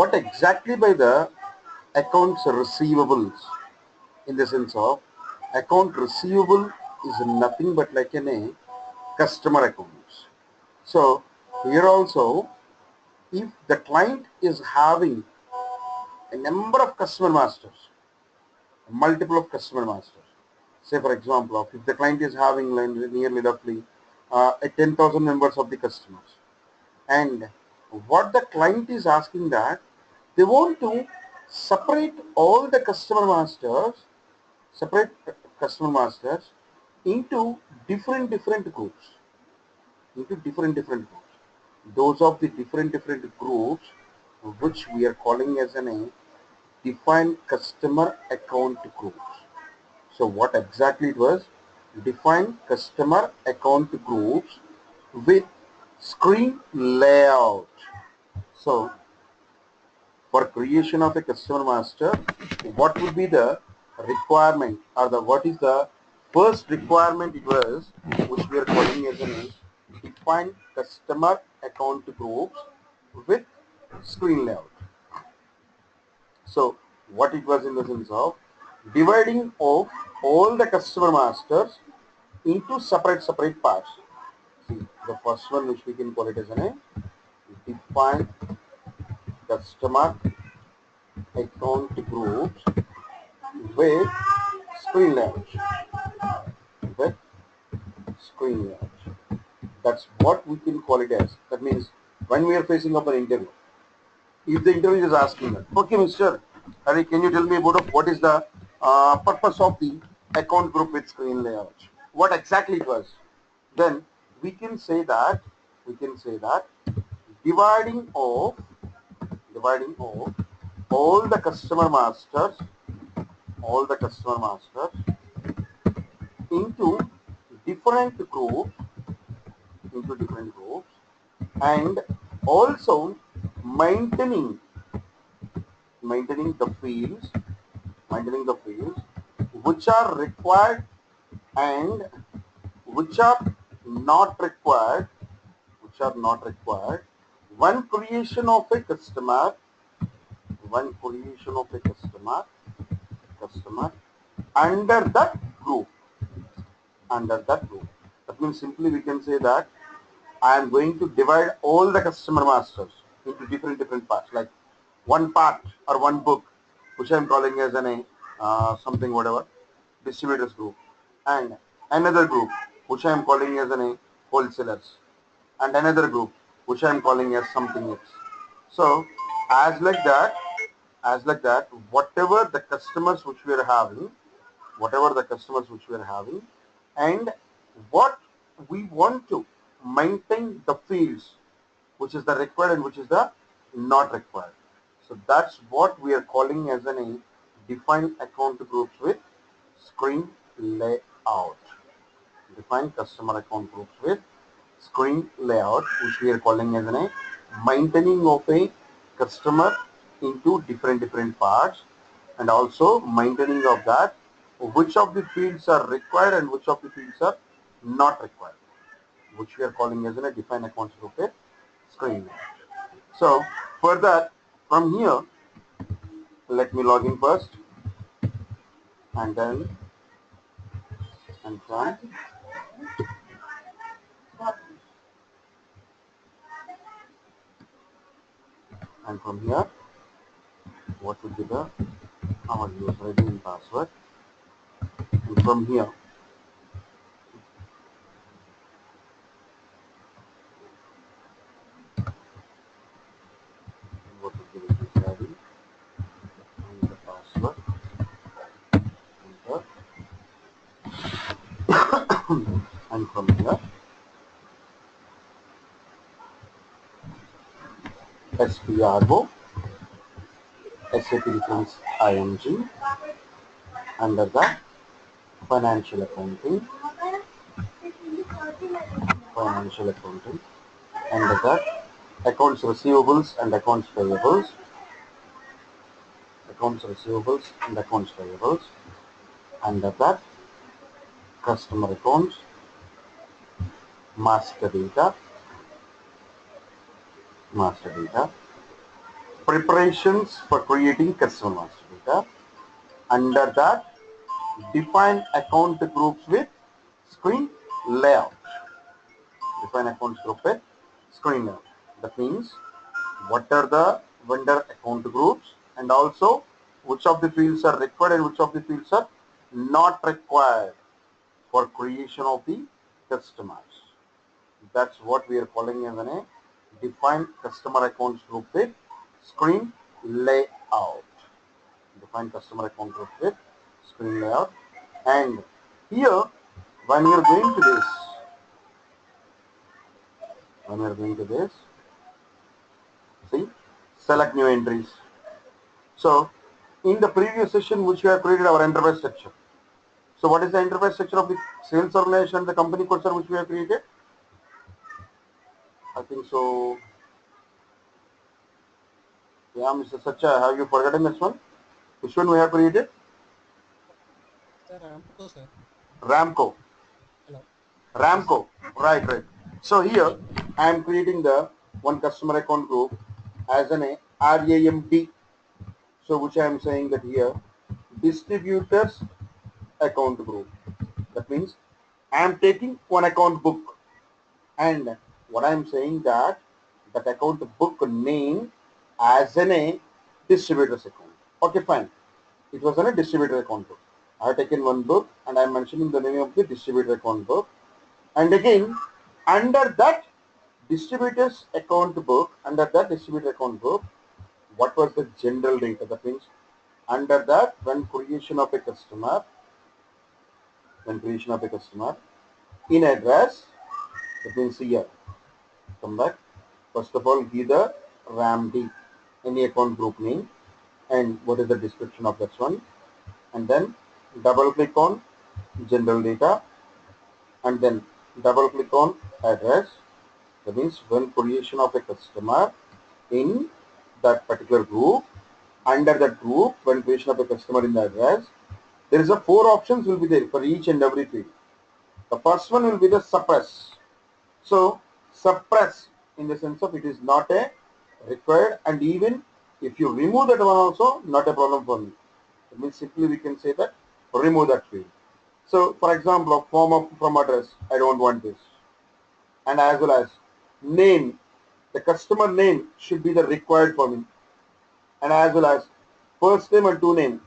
what exactly by the accounts receivables, in the sense of account receivable is nothing but like a customer accounts. So here also, if the client is having a number of customer masters, multiple of customer masters, say for example, if the client is having nearly roughly 10,000 members of the customers, and what the client is asking that they want to separate all the separate customer masters into different groups, into different groups. Those of the different groups, which we are calling as a defined customer account groups. So what exactly it was? Define customer account groups with screen layout. So for creation of a customer master, what would be the requirement, or the what is the first requirement it was, which we are calling as a define customer account groups with screen layout. So what it was in the sense of dividing of all the customer masters into separate parts. See, the first one, which we can call it as a define customer account groups with screen layout. With screen layout. That's what we can call it as. That means when we are facing up an interview, if the interview is asking us, okay, Mr. Hari, can you tell me about what is the purpose of the account group with screen layout? What exactly it was? Then we can say that dividing of all the customer masters, into different groups, and also maintaining the fields, which are required and which are not required, one creation of a customer, under that group, That means simply we can say that I am going to divide all the customer masters into different parts, like one part or one book, which I am calling as an something whatever distributors group, and another group which I am calling as an wholesalers, and another group which I am calling as something else. So as like that, whatever the customers which we are having, and what we want to maintain the fields, which is the required and which is the not required. So that's what we are calling as a defined account groups with screen layout. Define customer account groups with screen layout, which we are calling as a maintaining of a customer into different parts, and also maintaining of that which of the fields are required and which of the fields are not required, which we are calling as a define accounts group with screen layout. So for that, from here, let me log in first, and then and from here, what would be the our user ID and password, and from here what would be the user ID and the password, enter, and from here SPRO, SAP reference ING, under the financial accounting, under that accounts receivables and accounts payables, under that customer accounts, master data, preparations for creating customer master data. Under that, define account groups with screen layout. Define accounts group with screen layout. That means what are the vendor account groups, and also which of the fields are required and which of the fields are not required for creation of the customers. That's what we are calling as a define customer accounts group with screen layout. Define customer account group with screen layout. And here, when we are going to this, see, select new entries. So in the previous session which we have created our enterprise structure. So what is the enterprise structure of the sales organization, the company culture which we have created? I think so. Yeah, Mr. Sacha, have you forgotten this one? Which one we have created? Sir, Ramco, sir. Ramco. Hello. Yes, sir. Ramco. Right. So here I am creating the one customer account group as an RAMD. So which I am saying that here distributors account group. That means I am taking one account book, and what I am saying that account book name as an a distributor's account. Okay, fine. It was on a distributor account book. I have taken one book and I am mentioning the name of the distributor account book. And again, under that distributor's account book, what was the general data? That means under that, when creation of a customer in address, that means here, come back. First of all, give the RAMD, any account group name, and what is the description of that one, and then double click on general data, and then double click on address. That means when creation of a customer in that particular group, under that group, when creation of a customer in the address, there is a four options will be there for each and every field. The first one will be the suppress. So suppress in the sense of it is not a required, and even if you remove that one also not a problem for me. That means simply we can say that remove that field. So for example, from address, I don't want this, and as well as name, the customer name should be the required for me, and as well as first name and two name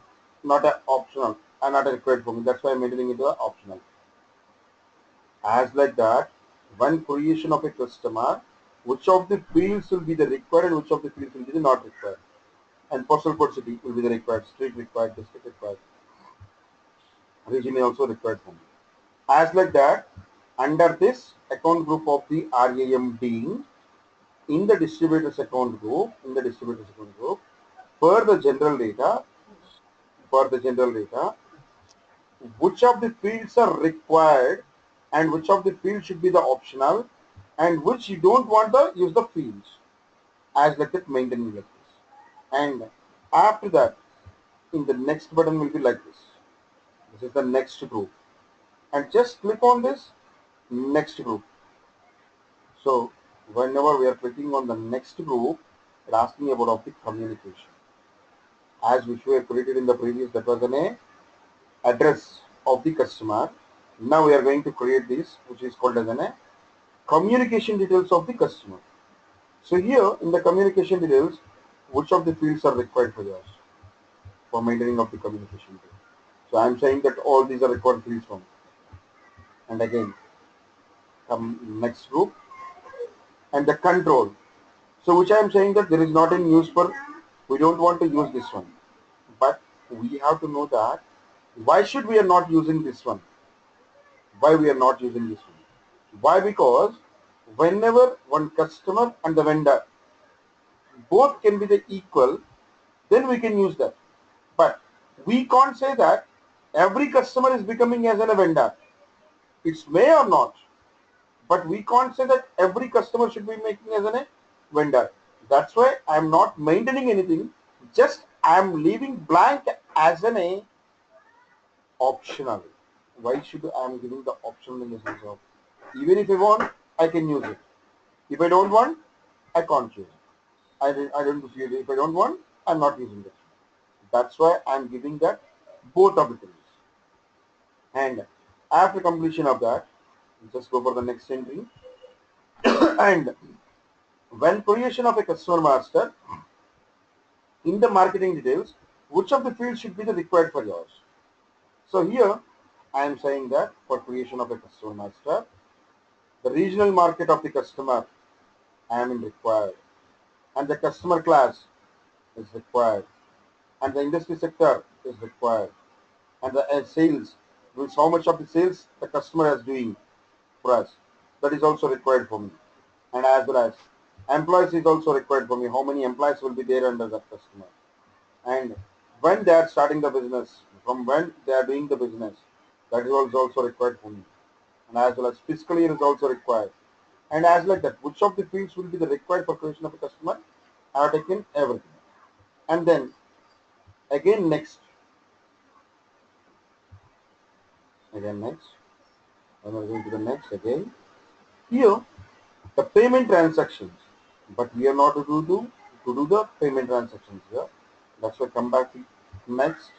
not a optional and not a required for me. That's why I'm maintaining it as optional. As like that, when creation of a customer, which of the fields will be the required and which of the fields will be the not required. And postal code city will be the required, street required, district required, region is also required for me. As like that, under this account group of the RAM in the distributors account group, for the general data, which of the fields are required and which of the fields should be the optional, and which you don't want to use the fields as like that, maintaining like this. And after that, in the next button will be like this. This is the next group, and just click on this next group. So whenever we are clicking on the next group, it asks me about of the communication, as which we have created in the previous, that was an address of the customer. Now we are going to create this, which is called as an communication details of the customer. So here in the communication details, which of the fields are required for yours for maintaining of the communication details? So I am saying that all these are required fields from. And again, come next group, and the control. So which I am saying that there is not in use for, we don't want to use this one. But we have to know that why should we are not using this one? Why we are not using this one? Why? Because whenever one customer and the vendor both can be the equal, then we can use that. But we can't say that every customer is becoming as a vendor. It's may or not, but we can't say that every customer should be making as a vendor. That's why I'm not maintaining anything. Just I'm leaving blank as an optional. Why should I'm giving the optional in the sense of even if I want, I can use it. If I don't want, I can't use it. I don't see it. If I don't want, I'm not using it. That's why I'm giving that both of the things. And after completion of that, just go for the next entry. And when creation of a customer master in the marketing details, which of the fields should be the required for yours? So here I am saying that for creation of a customer master, the regional market of the customer I am in required, and the customer class is required, and the industry sector is required, and the sales, means how much of the sales the customer is doing for us, that is also required for me, and as well as employees is also required for me, how many employees will be there under that customer, and when they are starting the business, from when they are doing the business, that is also required for me, and as well as fiscal year is also required, and as like that, which of the fields will be the required for creation of a customer, I have taken everything. And then again next, again next, when we're going to the next again, here the payment transactions, but we are not to do the payment transactions here. That's why come back to next,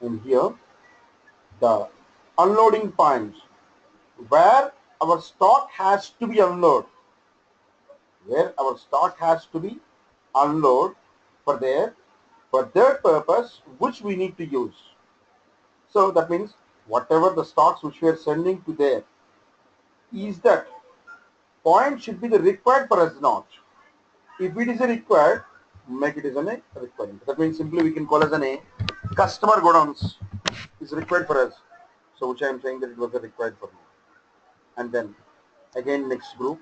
and here the unloading points where our stock has to be unloaded, where our stock has to be unloaded for their for that purpose which we need to use. So that means whatever the stocks which we are sending to there, is that point should be the required for us not. If it is a required, make it as an a requirement. That means simply we can call as an a customer godowns is required for us. So which I am saying that it was a required for me. And then again next group,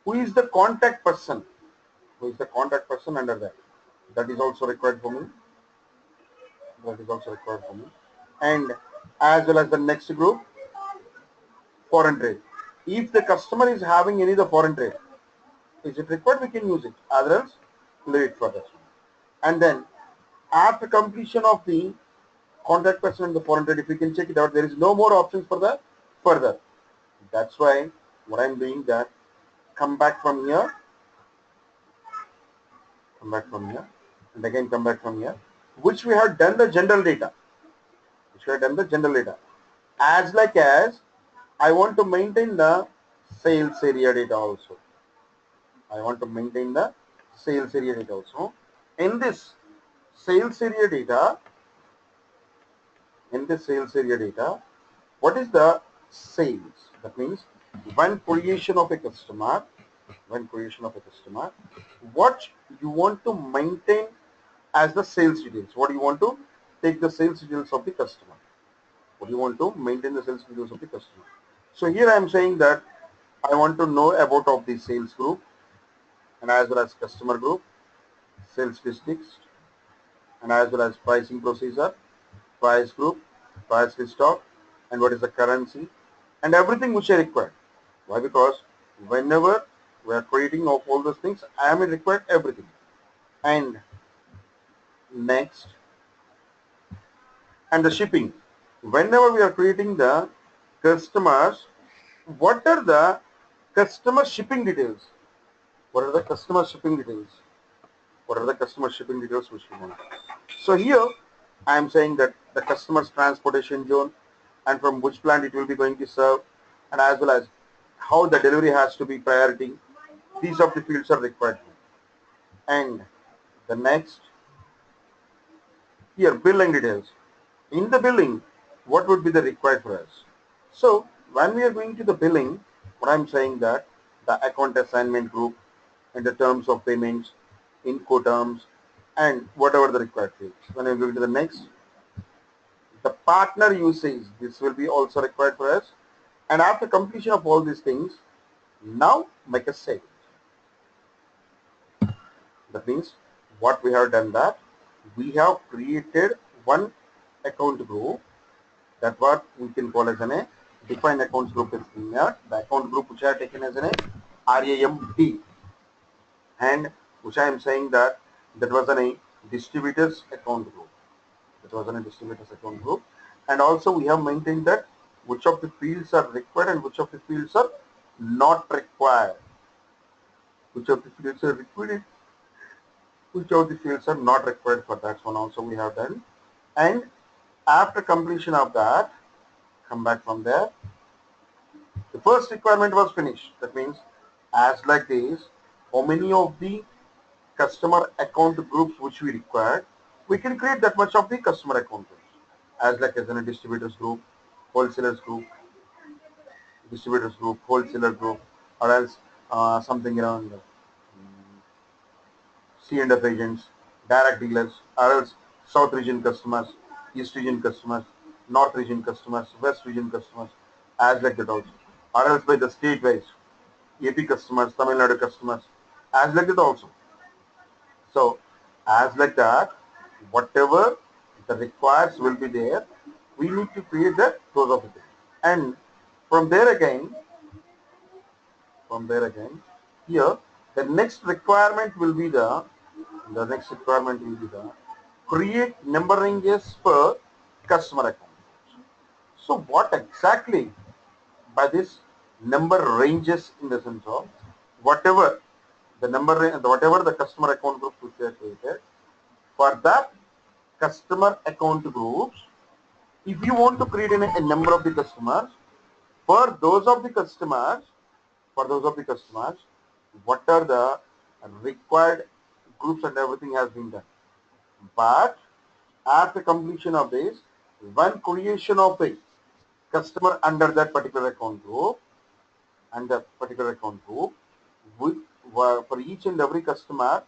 who is the contact person? Who is the contact person under that? That is also required for me. That is also required for me. And as well as the next group, foreign trade. If the customer is having any of the foreign trade, is it required? We can use it. Otherwise, leave it for that. And then after completion of the contact person and the foreign trade, if we can check it out, there is no more options for the further. That's why what I'm doing that, come back from here, come back from here, and again come back from here, which we have done the general data, which we have done the general data. As like as I want to maintain the sales area data also. I want to maintain the sales area data also. In this sales area data, in the sales area data, what is the sales? That means when creation of a customer, when creation of a customer, what you want to maintain as the sales details. What you want to take the sales details of the customer. What you want to maintain the sales details of the customer. So here I am saying that I want to know about of the sales group and as well as customer group, sales districts, and as well as pricing procedure, price group, price list stock, and what is the currency, and everything which I require. Why? Because whenever we are creating of all those things, I am required everything. And next, and the shipping. Whenever we are creating the customers, what are the customer shipping details? What are the customer shipping details? What are the customer shipping details which we want? So here I am saying that the customer's transportation zone and from which plant it will be going to serve, and as well as how the delivery has to be priority. These of the fields are required. And the next, here billing details. In the billing, what would be the required for us? So when we are going to the billing, what I'm saying that the account assignment group and the terms of payments, Incoterms, and whatever the required fields. When we go to the next, the partner usage, this will be also required for us. And after completion of all these things, now make a save. That means what we have done that we have created one account group, that what we can call as an a defined accounts group is here. The account group which I have taken as an a RAMD, and which I am saying that that was an a distributors account group. That was an a distributors account group, and also we have maintained that which of the fields are required and which of the fields are not required. which of the fields are required, which of the fields are not required. For that one also we have done. And after completion of that, come back from there. The first requirement was finished. That means as like this, how many of the customer account groups which we require, we can create that much of the customer account groups. As like as in a distributors group, wholesalers group, wholesaler group, or else something around C&F agents, direct dealers, or else South region customers, East region customers, North region customers, West region customers, as like that also. Or else by the state wise, AP customers, Tamil Nadu customers, as like that also. So, as like that, whatever the requires will be there, we need to create that those of it. And from there again, here the next requirement will be the create number ranges per customer account. So what exactly by this number ranges in the sense of whatever whatever the customer account groups which are created, for that customer account groups, if you want to create a number of the customers, for those of the customers, what are the required groups and everything has been done. But after completion of this, when creation of a customer under that particular account group, we, for each and every customer,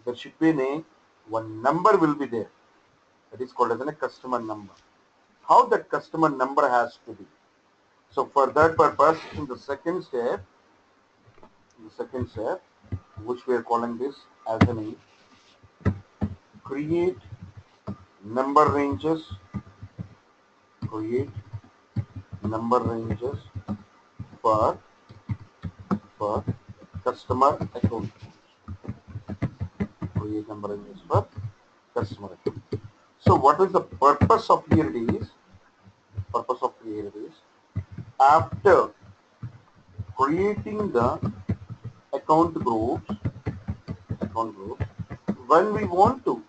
there should be one number will be there. That is called as a customer number. How that customer number has to be. So for that purpose, in the second step, which we are calling this as an create number ranges, create number ranges for customer account. Create number ranges for customer account. So what is the purpose of here it is? After creating the account groups, when we want to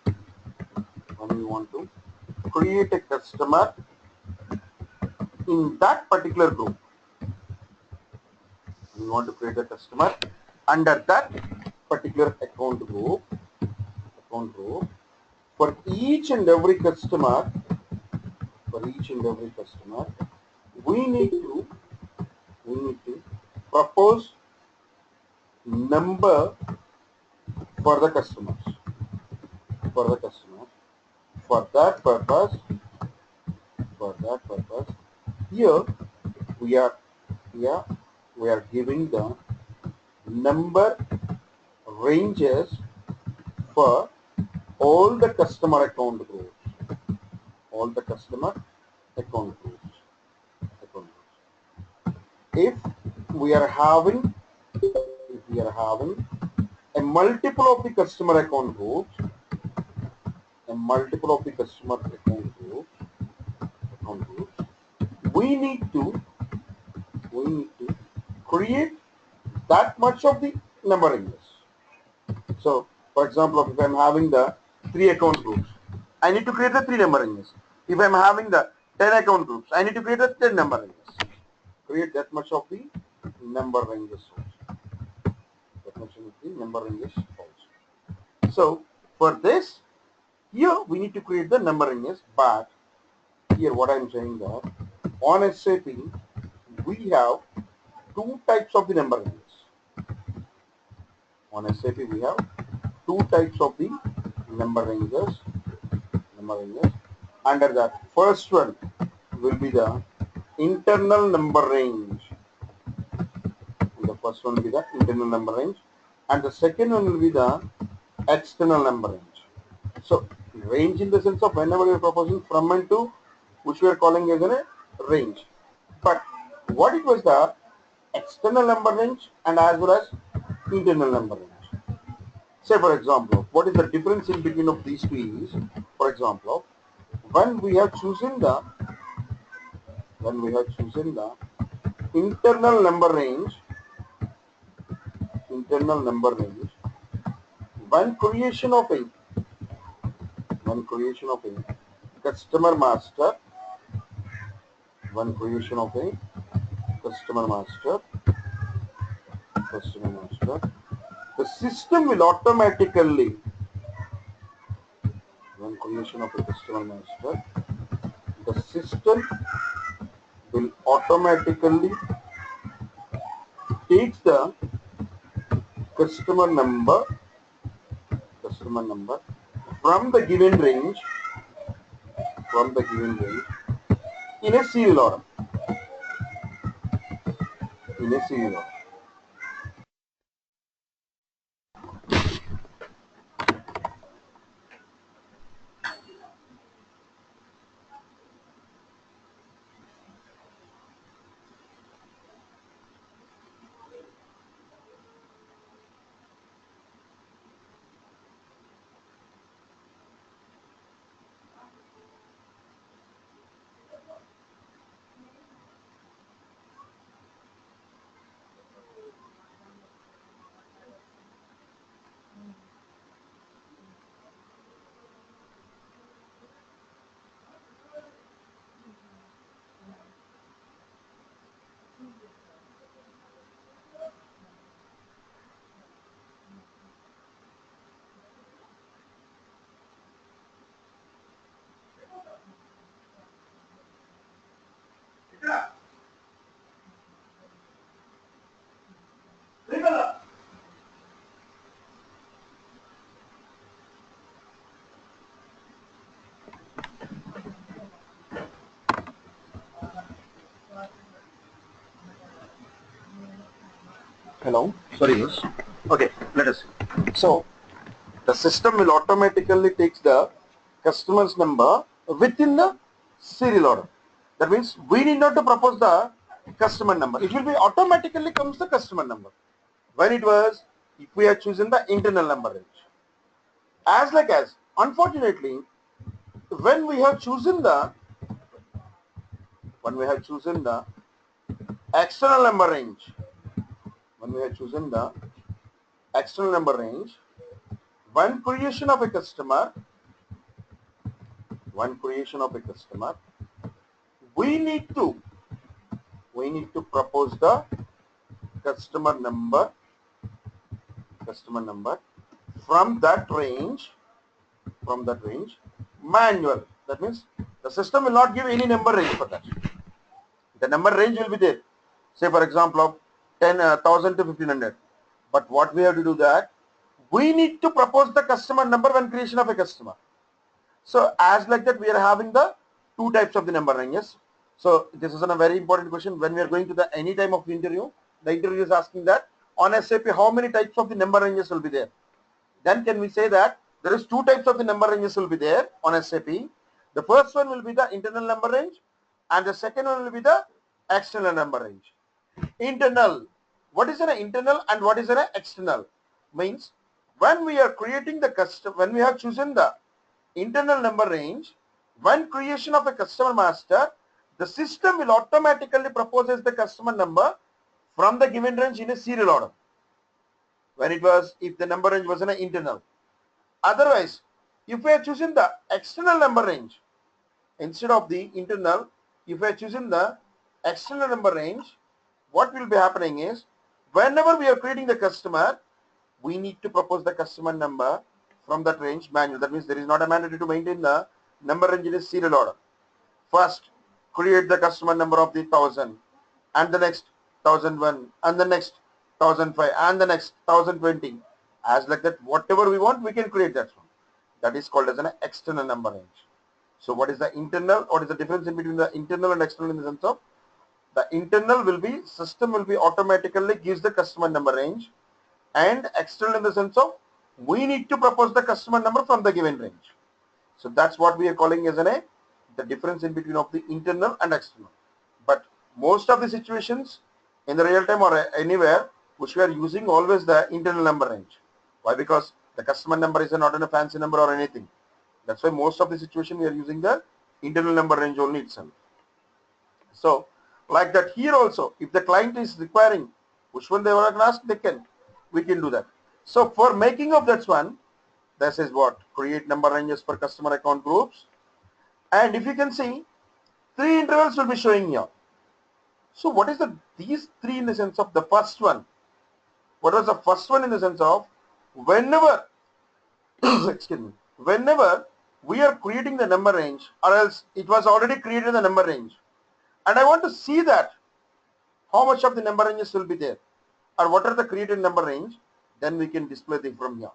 create a customer in that particular group, we want to create a customer under that particular account group for each and every customer, we need to propose number for the customers. For that purpose, here we are giving the number ranges for all the customer account groups. Account groups. If we are having a multiple of the customer account groups, we need to create that much of the number ranges. So, for example, if I'm having the 3 account groups, I need to create the 3 number ranges. If I'm having the 10 account groups, I need to create the 10 number ranges. Create that much of the number ranges also. So, for this, here we need to create the number ranges, but here what I'm saying that on SAP, we have 2 types of the number ranges. On SAP, we have 2 types of the number ranges. Under that, first one will be the internal number range. The first one will be the internal number range, and the second one will be the external number range. So, range in the sense of whenever you are proposing from and to, which we are calling as a range. But what it was the external number range and as well as internal number range. Say for example, what is the difference in between of these two is, for example, when we have chosen the internal number range, internal number range, one creation of a customer master, one creation of a customer master, the system will automatically, one creation of a customer master, the system will automatically take the customer number from the given range in a serial order. Hello, sorry, yes. Okay, let us see. So the system will automatically takes the customer's number within the serial order. That means we need not to propose the customer number. It will be automatically comes the customer number. When it was, if we are choosing the internal number range. As unfortunately, when we have chosen the external number range, one creation of a customer, we need to propose the customer number from that range manual. That means the system will not give any number range for that. The number range will be there. Say for example of 10,000 to 1500. But what we have to do that, we need to propose the customer number when creation of a customer. So as like that, we are having the two types of the number ranges. So this is a very important question. When we are going to the any time of interview, the interview is asking that on SAP, how many types of the number ranges will be there? Then can we say that there is two types of the number ranges will be there on SAP. The first one will be the internal number range and the second one will be the external number range. Internal. What is an internal and what is an external? Means when we are creating the when we have chosen the internal number range, when creation of a customer master, the system will automatically proposes the customer number from the given range in a serial order. When it was, if the number range was an internal. Otherwise, if we are choosing the external number range instead of the internal, if we are choosing the external number range, what will be happening is whenever we are creating the customer, we need to propose the customer number from that range manual. That means there is not a mandatory to maintain the number range in a serial order. First, create the customer number of the 1000 and the next 1001 and the next 1005 and the next 1020. As like that, whatever we want, we can create that one. That is called as an external number range. So what is the internal? What is the difference in between the internal and external in the sense of the internal will be system will be automatically gives the customer number range, and external in the sense of we need to propose the customer number from the given range. So that's what we are calling as the difference in between of the internal and external. But most of the situations in the real time or anywhere which we are using always the internal number range. Why? Because the customer number is not a fancy number or anything. That's why most of the situation we are using the internal number range only itself. So like that here also, if the client is requiring which one they want to ask, they can. we can do that. So for making of that one, this is what create number ranges for customer account groups. And if you can see, 3 intervals will be showing here. So what is these 3 in the sense of the first one? What was the first one in the sense of whenever, excuse me, whenever we are creating the number range, or else it was already created the number range, and I want to see that how much of the number ranges will be there, or what are the created number range, then we can display them from here.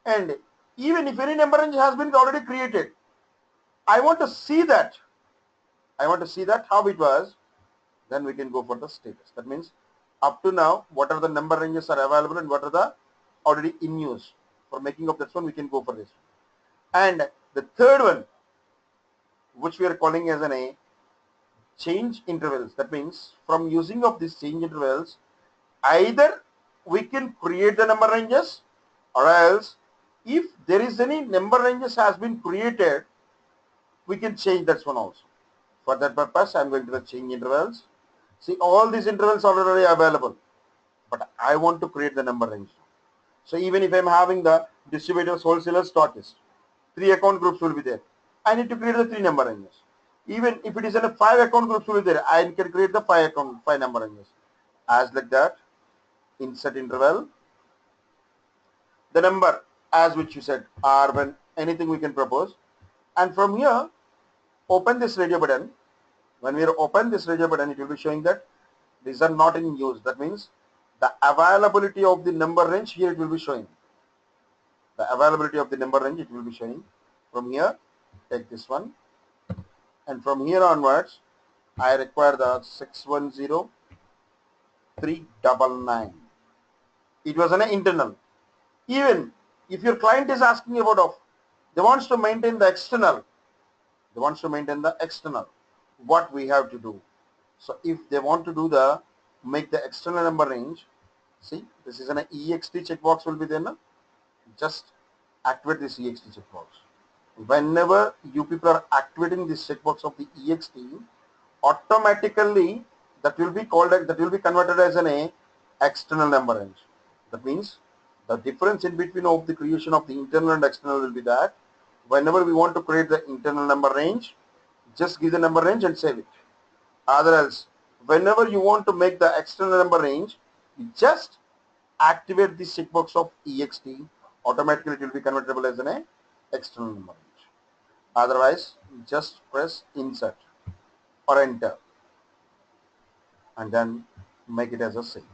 And even if any number range has been already created, I want to see that, how it was, then we can go for the status. That means up to now, what are the number ranges are available and what are the already in use. For making of that one, we can go for this. And the third one, which we are calling as an a change intervals. That means from using of these change intervals, either we can create the number ranges, or else if there is any number ranges has been created, we can change that one also. For that purpose, I am going to the change intervals. See, all these intervals are already available, but I want to create the number range. So even if I am having the distributors, wholesalers, stockists, 3 account groups will be there. I need to create the 3 number ranges. Even if it is in a 5 account groups will be there, I can create the 5 number ranges. As like that, insert interval, the number as which you said, R1, anything we can propose. And from here, open this radio button. When we open this radio button, it will be showing that these are not in use. That means the availability of the number range here it will be showing. The availability of the number range it will be showing. From here, take this one. And from here onwards, I require the 610399. It was an internal. Even if your client is asking about they wants to maintain the external, what we have to do. So if they want to do make the external number range, see, this is an EXT checkbox will be there now. Just activate this EXT checkbox. Whenever you people are activating this checkbox of the EXT, automatically that will be converted as an external number range. That means the difference in between of the creation of the internal and external will be that whenever we want to create the internal number range, just give the number range and save it. Otherwise, whenever you want to make the external number range, you just activate the checkbox of EXT, automatically it will be convertible as an external number range. Otherwise, just press insert or enter and then make it as a save.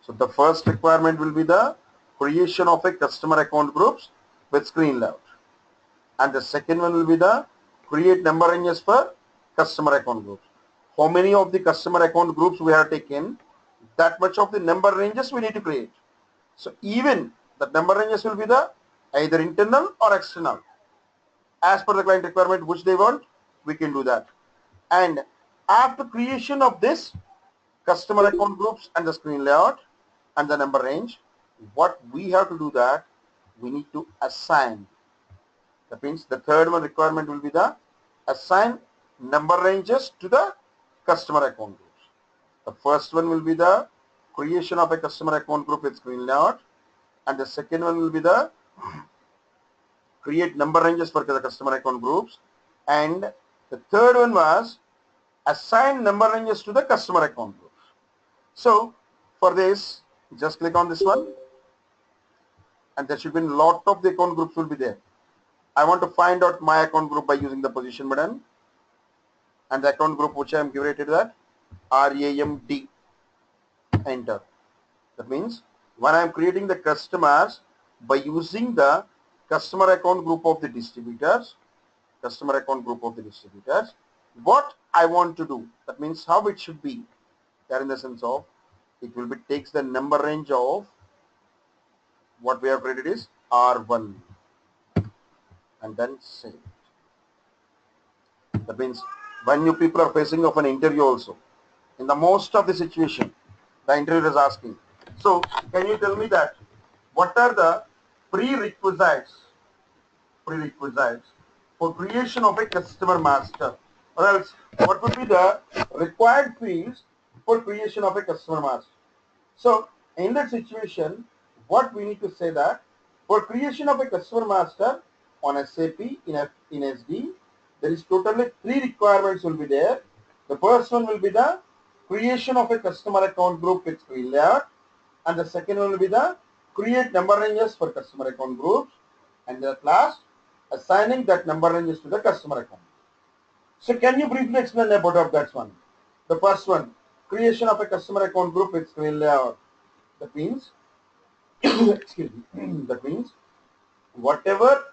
So the first requirement will be the creation of a customer account groups with screen layout. And the second one will be the create number ranges for customer account groups. How many of the customer account groups we have taken, that much of the number ranges we need to create. So even the number ranges will be the either internal or external. As per the client requirement which they want, we can do that. And after creation of this customer account groups and the screen layout and the number range, what we have to do that, we need to assign. That means the third one requirement will be the assign number ranges to the customer account groups. The first one will be the creation of a customer account group with screen layout, and the second one will be the create number ranges for the customer account groups, and the third one was assign number ranges to the customer account groups. So for this, just click on this one, and there should be a lot of the account groups will be there. I want to find out my account group by using the position button, and the account group which I am curated that RAMD, enter. That means when I am creating the customers by using the customer account group of the distributors, what I want to do, that means how it should be there in the sense of it will be takes the number range of what we have created is R1 and then save. That means when you people are facing of an interview also, in the most of the situation, the interviewer is asking, so can you tell me that what are the prerequisites for creation of a customer master, or else what would be the required fields for creation of a customer master? So In that situation, what we need to say that for creation of a customer master on SAP in SD, there is totally three requirements will be there. The first one will be the creation of a customer account group with screen layout, and the second one will be the create number ranges for customer account groups, and at last assigning that number ranges to the customer account. So can you briefly explain about of that one? The first one, creation of a customer account group with screen layout. That means excuse me, that means whatever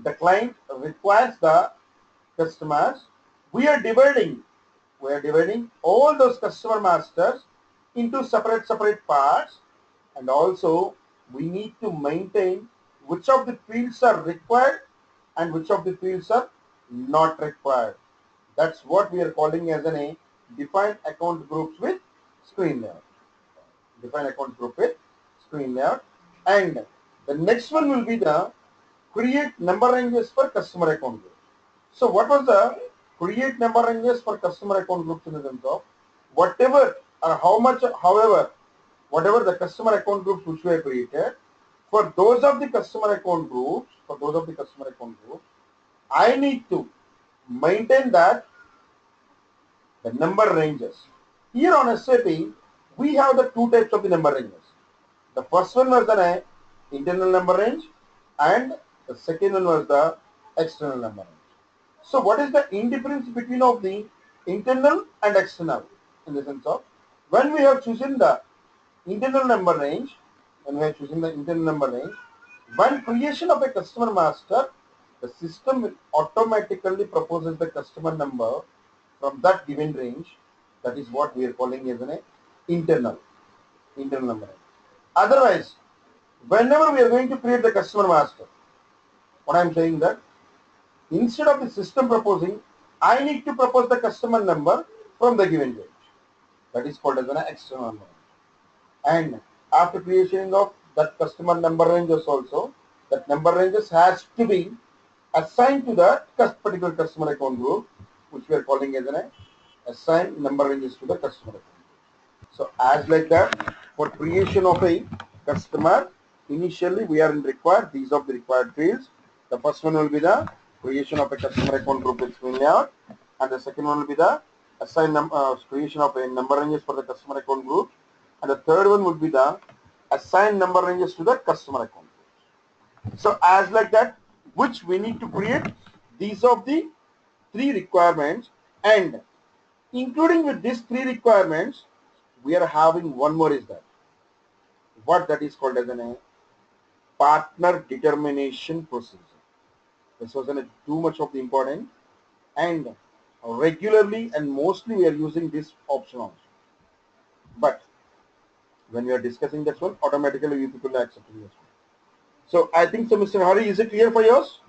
the client requires the customers, we are dividing all those customer masters into separate parts, and also we need to maintain which of the fields are required and which of the fields are not required. That's what we are calling as a defined account groups with screen layout. Define account group with screen layout. And the next one will be the create number ranges for customer account groups. So what was the create number ranges for customer account groups in the sense of whatever or how much, however, whatever the customer account groups which were created, for those of the customer account groups, I need to maintain that the number ranges. Here on SAP, we have the two types of the number ranges. The first one was the internal number range, and the second one was the external number range. So what is the indifference between of the internal and external in the sense of when we have chosen the internal number range, when creation of a customer master, the system will automatically proposes the customer number from that given range. That is what we are calling as an internal number range. Otherwise, whenever we are going to create the customer master, what I am saying that instead of the system proposing, I need to propose the customer number from the given range. That is called as an external number. And after creation of that customer number ranges also, that number ranges has to be assigned to that particular customer account group, which we are calling as an assigned number ranges to the customer account. So as like that, for creation of a customer, initially we are in required, these are the required fields. The first one will be the creation of a customer account group with screen layout, and the second one will be the creation of a number ranges for the customer account group, and the third one will be the assign number ranges to the customer account groups. So as like that, which we need to create these of the three requirements, and including with these three requirements, we are having one more is that what that is called as a partner determination procedure. This wasn't too much of the important, and regularly and mostly we are using this option also. But when we are discussing that one, automatically we people are accepting this one. So I think so, Mr. Hari, is it clear for yours?